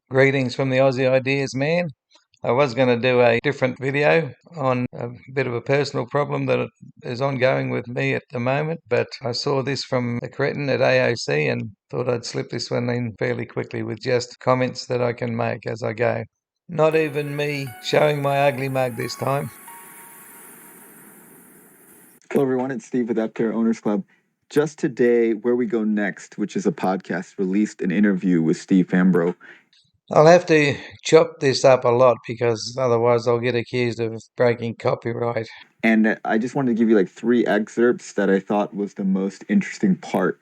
Greetings from the Aussie Ideas man. I was going to do a different video on a bit of a personal problem that is ongoing with me at the moment, but I saw this from the cretin at AOC and thought I'd slip this one in fairly quickly with just comments that I can make as I go. Not even me showing my ugly mug this time. Hello, everyone. It's Steve with Aptera Owners Club. Just today, Where We Go Next, which is a podcast, released an interview with Steve Fambro. I'll have to chop this up a lot because otherwise I'll get accused of breaking copyright. And I just wanted to give you like 3 excerpts that I thought was the most interesting part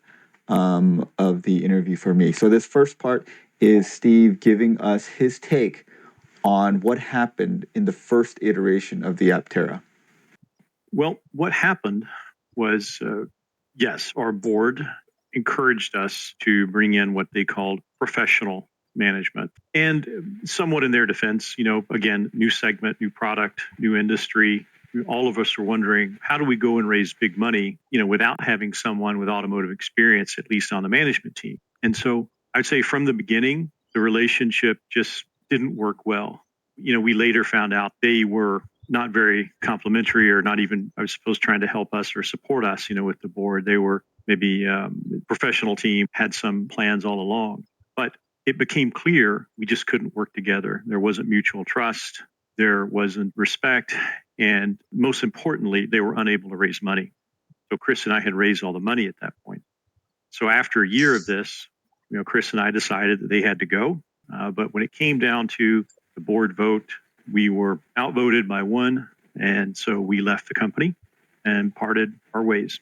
of the interview for me. So this first part is Steve giving us his take on what happened in the first iteration of the Aptera. Well, what happened was, yes, our board encouraged us to bring in what they called professional management. And somewhat in their defense, again, new segment, new product, new industry. All of us are wondering, how do we go and raise big money, without having someone with automotive experience, at least on the management team? And so I'd say from the beginning, the relationship just didn't work well. We later found out they were not very complimentary, or not even, I suppose, trying to help us or support us, with the board. They were maybe professional team, had some plans all along. But it became clear we just couldn't work together. There wasn't mutual trust. There wasn't respect. And most importantly, they were unable to raise money. So Chris and I had raised all the money at that point. So after a year of this, Chris and I decided that they had to go. But when it came down to the board vote, we were outvoted by 1. And so we left the company and parted our ways.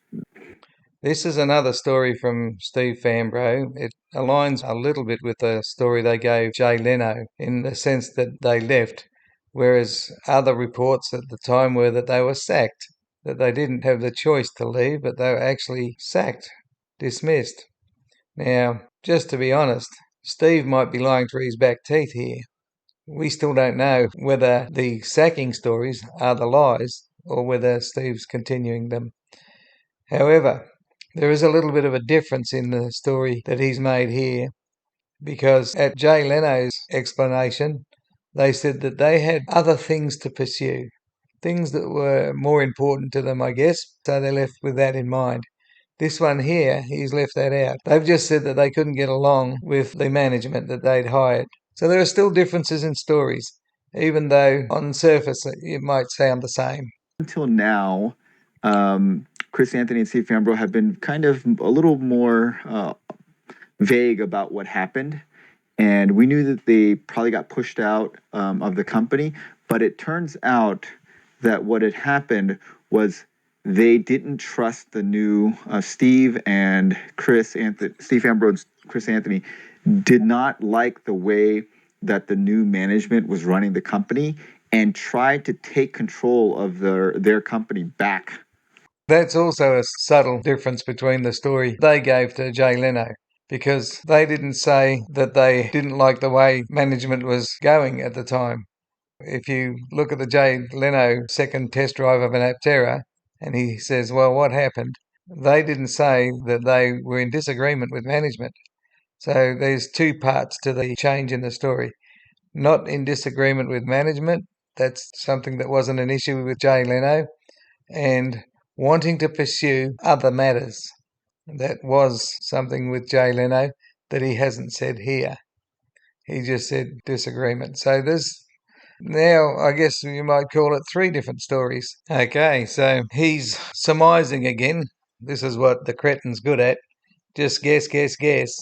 This is another story from Steve Fambro. It aligns a little bit with the story they gave Jay Leno in the sense that they left, whereas other reports at the time were that they were sacked, that they didn't have the choice to leave, but they were actually sacked, dismissed. Now, just to be honest, Steve might be lying through his back teeth here. We still don't know whether the sacking stories are the lies or whether Steve's continuing them. However, there is a little bit of a difference in the story that he's made here, because at Jay Leno's explanation, they said that they had other things to pursue, things that were more important to them, I guess, so they left with that in mind. This one here, he's left that out. They've just said that they couldn't get along with the management that they'd hired. So there are still differences in stories, even though on surface it might sound the same. Until now, Chris Anthony and Steve Fambro have been kind of a little more vague about what happened. And we knew that they probably got pushed out of the company. But it turns out that what had happened was they didn't trust the new Steve and Chris Anthony. Steve Fambro and Chris Anthony did not like the way that the new management was running the company and tried to take control of their company back. That's also a subtle difference between the story they gave to Jay Leno, because they didn't say that they didn't like the way management was going at the time. If you look at the Jay Leno second test drive of an Aptera, and he says, well, what happened? They didn't say that they were in disagreement with management. So there's 2 parts to the change in the story. Not in disagreement with management, that's something that wasn't an issue with Jay Leno, and wanting to pursue other matters. That was something with Jay Leno that he hasn't said here. He just said disagreement. So there's now, I guess you might call it 3 different stories. Okay, so he's surmising again. This is what the cretin's good at. Just guess, guess, guess.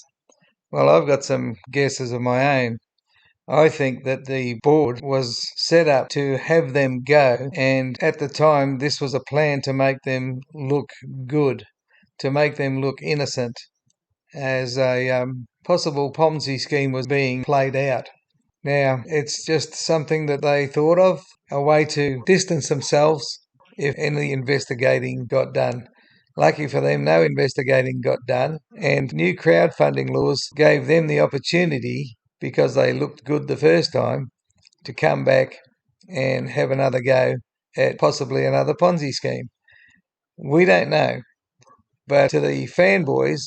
Well, I've got some guesses of my own. I think that the board was set up to have them go, and at the time this was a plan to make them look good, to make them look innocent, as a possible Ponzi scheme was being played out. Now, it's just something that they thought of, a way to distance themselves if any investigating got done. Lucky for them, no investigating got done, and new crowdfunding laws gave them the opportunity, because they looked good the first time, to come back and have another go at possibly another Ponzi scheme. We don't know, but to the fanboys,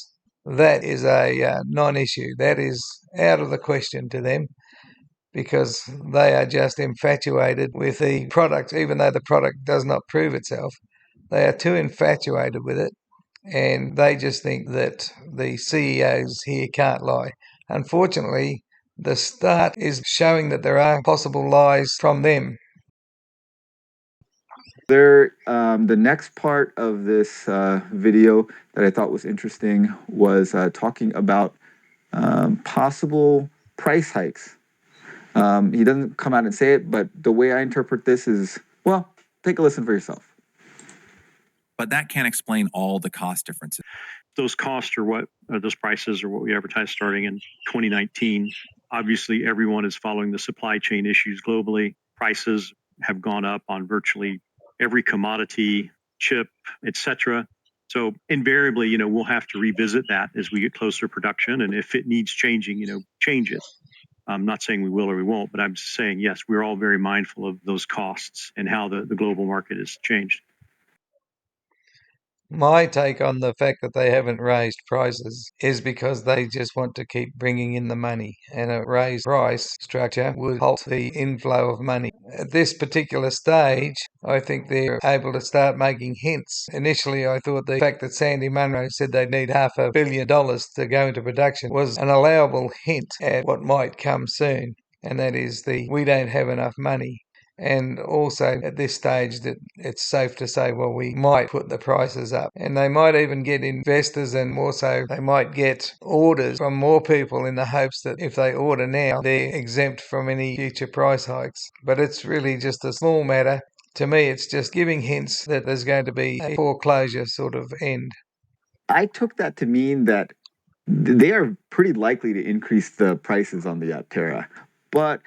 that is a non-issue. That is out of the question to them. because they are just infatuated with the product, even though the product does not prove itself. They are too infatuated with it, and they just think that the CEOs here can't lie. Unfortunately, the start is showing that there are possible lies from them. The next part of this video that I thought was interesting was talking about possible price hikes. He doesn't come out and say it, but the way I interpret this is, well, take a listen for yourself. But that can't explain all the cost differences. Those costs are what those prices are what we advertised starting in 2019. Obviously, everyone is following the supply chain issues globally. Prices have gone up on virtually every commodity, chip, etc. So invariably, we'll have to revisit that as we get closer to production, and if it needs changing, change it. I'm not saying we will or we won't, but I'm just saying, yes, we're all very mindful of those costs and how the global market has changed. My take on the fact that they haven't raised prices is because they just want to keep bringing in the money, and a raised price structure would halt the inflow of money. At this particular stage, I think they're able to start making hints. Initially, I thought the fact that Sandy Munro said they'd need $500 million to go into production was an allowable hint at what might come soon, and that is the we don't have enough money. And also at this stage that it's safe to say, well, we might put the prices up, and they might even get investors, and also they might get orders from more people in the hopes that if they order now, they're exempt from any future price hikes. But it's really just a small matter. To me, it's just giving hints that there's going to be a foreclosure sort of end. I took that to mean that they are pretty likely to increase the prices on the Aptera, but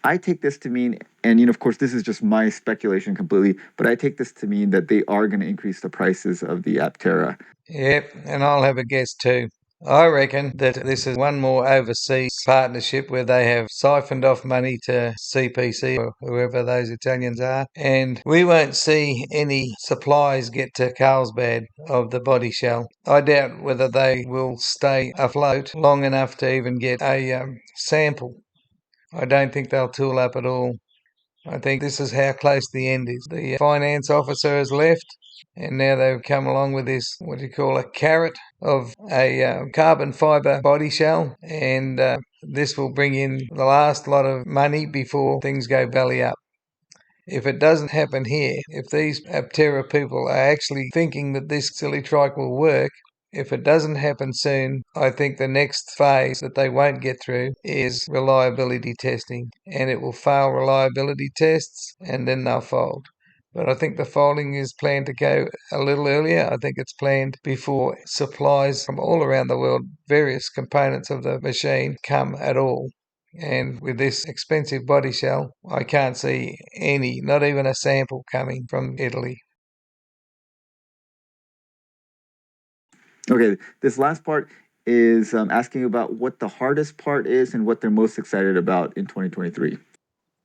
I take this to mean, and of course, this is just my speculation completely, but I take this to mean that they are going to increase the prices of the Aptera. Yep, and I'll have a guess too. I reckon that this is one more overseas partnership where they have siphoned off money to CPC or whoever those Italians are, and we won't see any supplies get to Carlsbad of the body shell. I doubt whether they will stay afloat long enough to even get a sample. I don't think they'll tool up at all. I think this is how close the end is. The finance officer has left, and now they've come along with this, what do you call a carrot of a carbon fibre body shell, and this will bring in the last lot of money before things go belly up. If it doesn't happen here, if these Aptera people are actually thinking that this silly trike will work, if it doesn't happen soon, I think the next phase that they won't get through is reliability testing, and it will fail reliability tests and then they'll fold. But I think the folding is planned to go a little earlier. I think it's planned before supplies from all around the world, various components of the machine, come at all. And with this expensive body shell, I can't see any, not even a sample coming from Italy. Okay, this last part is asking about what the hardest part is and what they're most excited about in 2023.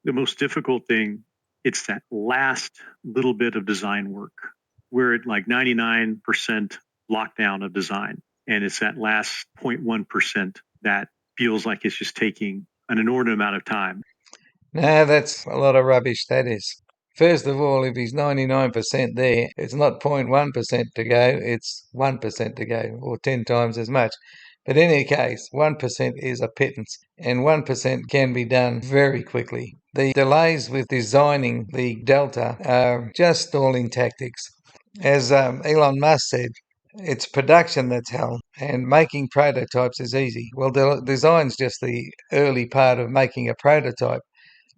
The most difficult thing, it's that last little bit of design work. We're at like 99% lockdown of design, and it's that last 0.1% that feels like it's just taking an inordinate amount of time. No, that's a lot of rubbish, that is. First of all, if he's 99% there, it's not 0.1% to go, it's 1% to go, or 10 times as much. But in any case, 1% is a pittance, and 1% can be done very quickly. The delays with designing the Delta are just stalling tactics. As Elon Musk said, it's production that's hell, and making prototypes is easy. Well, design's just the early part of making a prototype.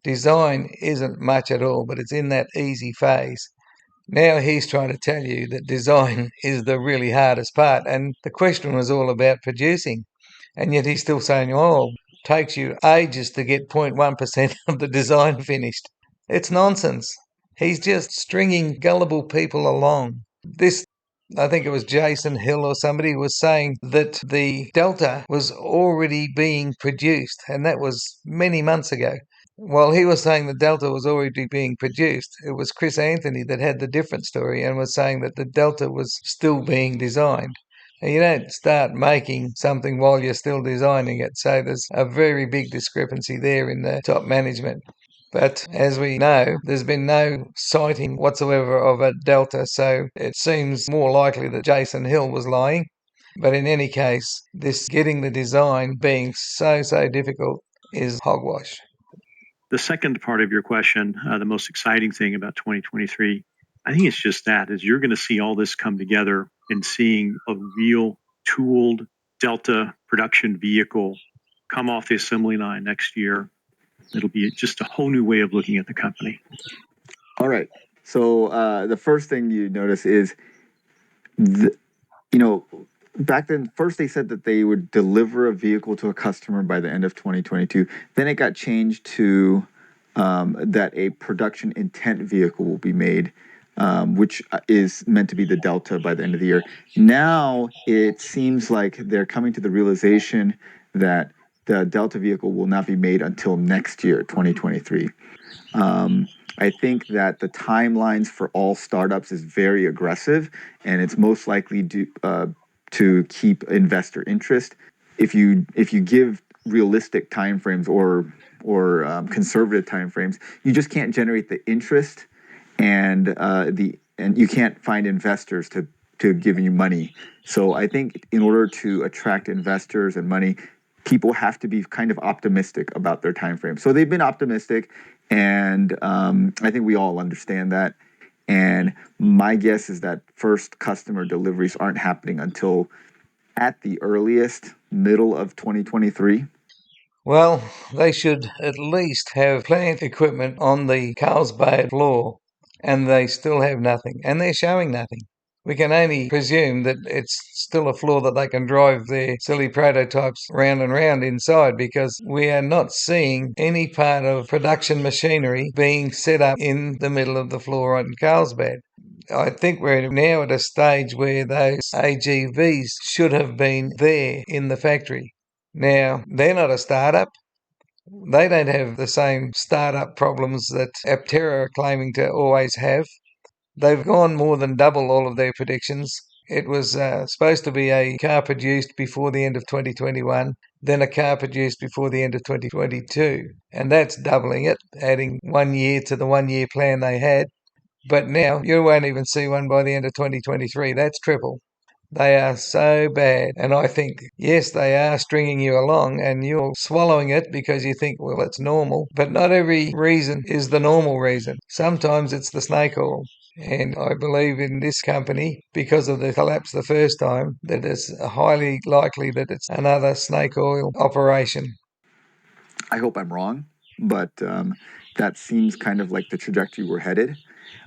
Design isn't much at all, but it's in that easy phase. Now he's trying to tell you that design is the really hardest part, and the question was all about producing. And yet he's still saying, oh, it takes you ages to get 0.1% of the design finished. It's nonsense. He's just stringing gullible people along. I think it was Jason Hill or somebody was saying that the Delta was already being produced, and that was many months ago. While he was saying the Delta was already being produced, it was Chris Anthony that had the different story and was saying that the Delta was still being designed. You don't start making something while you're still designing it. So there's a very big discrepancy there in the top management. But as we know, there's been no sighting whatsoever of a Delta, so it seems more likely that Jason Hill was lying. But in any case, this getting the design being so difficult is hogwash. The second part of your question, the most exciting thing about 2023, I think it's just that, is you're going to see all this come together and seeing a real tooled Delta production vehicle come off the assembly line next year. It'll be just a whole new way of looking at the company. All right. So the first thing you notice is, back then, first they said that they would deliver a vehicle to a customer by the end of 2022. Then it got changed to that a production intent vehicle will be made, which is meant to be the Delta by the end of the year. Now it seems like they're coming to the realization that the Delta vehicle will not be made until next year, 2023. I think that the timelines for all startups is very aggressive, and it's most likely to keep investor interest. If you give realistic timeframes or conservative timeframes, you just can't generate the interest, and you can't find investors to give you money. So I think in order to attract investors and money, people have to be kind of optimistic about their time frame. So they've been optimistic, and I think we all understand that. And my guess is that first customer deliveries aren't happening until at the earliest middle of 2023. Well, they should at least have plant equipment on the Carlsbad floor, and they still have nothing, and they're showing nothing. We can only presume that it's still a floor that they can drive their silly prototypes round and round inside, because we are not seeing any part of production machinery being set up in the middle of the floor on Carlsbad. I think we're now at a stage where those AGVs should have been there in the factory. Now, they're not a startup. They don't have the same startup problems that Aptera are claiming to always have. They've gone more than double all of their predictions. It was supposed to be a car produced before the end of 2021, then a car produced before the end of 2022. And that's doubling it, adding 1 year to the 1 year plan they had. But now you won't even see one by the end of 2023. That's triple. They are so bad. And I think, yes, they are stringing you along and you're swallowing it because you think, well, it's normal. But not every reason is the normal reason. Sometimes it's the snake oil. And I believe in this company, because of the collapse the first time, that it's highly likely that it's another snake oil operation. I hope I'm wrong, but that seems kind of like the trajectory we're headed.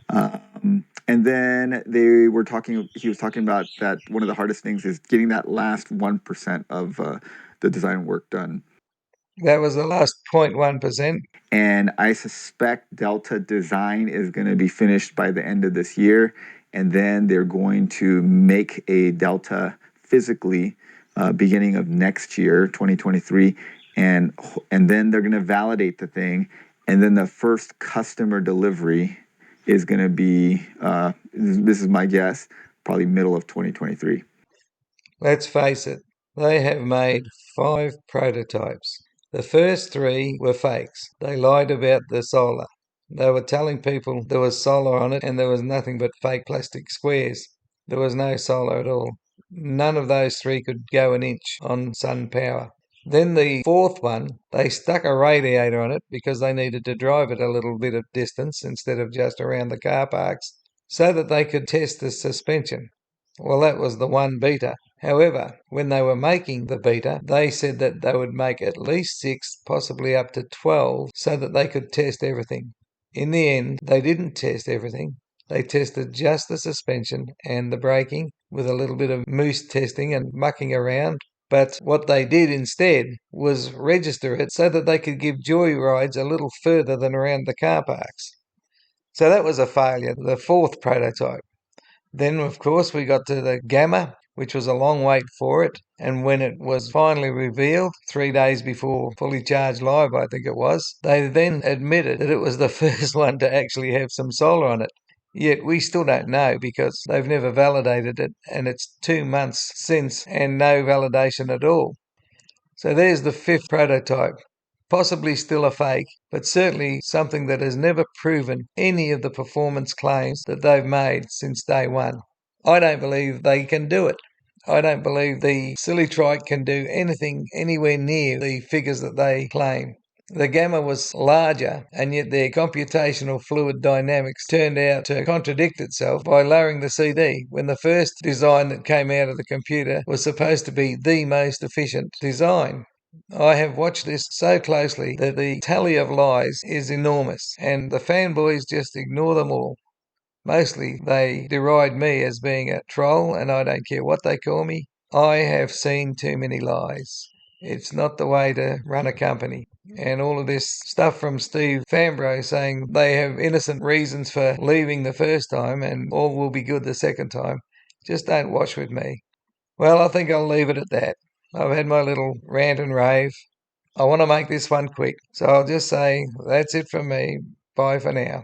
And then he was talking about that one of the hardest things is getting that last 1% of the design work done. That was the last 0.1%. And I suspect Delta design is going to be finished by the end of this year. And then they're going to make a Delta physically beginning of next year, 2023. And then they're going to validate the thing. And then the first customer delivery is going to be, this is my guess, probably middle of 2023. Let's face it, they have made 5 prototypes. The first 3 were fakes. They lied about the solar. They were telling people there was solar on it and there was nothing but fake plastic squares. There was no solar at all. None of those 3 could go an inch on sun power. Then the 4th one, they stuck a radiator on it because they needed to drive it a little bit of distance instead of just around the car parks so that they could test the suspension. Well, that was the one beta. However, when they were making the beta, they said that they would make at least 6, possibly up to 12, so that they could test everything. In the end, they didn't test everything. They tested just the suspension and the braking with a little bit of moose testing and mucking around. But what they did instead was register it so that they could give joyrides a little further than around the car parks. So that was a failure, the 4th prototype. Then, of course, we got to the Gamma, which was a long wait for it. And when it was finally revealed, 3 days before Fully Charged Live, I think it was, they then admitted that it was the first one to actually have some solar on it. Yet we still don't know because they've never validated it, and it's 2 months since and no validation at all. So there's the fifth prototype, possibly still a fake, but certainly something that has never proven any of the performance claims that they've made since day one. I don't believe they can do it. I don't believe the silly trike can do anything anywhere near the figures that they claim. The gamma was larger, and yet their computational fluid dynamics turned out to contradict itself by lowering the CD when the first design that came out of the computer was supposed to be the most efficient design. I have watched this so closely that the tally of lies is enormous, and the fanboys just ignore them all. Mostly they deride me as being a troll, and I don't care what they call me. I have seen too many lies. It's not the way to run a company. And all of this stuff from Steve Fambro saying they have innocent reasons for leaving the first time and all will be good the second time just don't wash with me. Well, I think I'll leave it at that. I've had my little rant and rave. I want to make this one quick, so I'll just say that's it from me. Bye for now.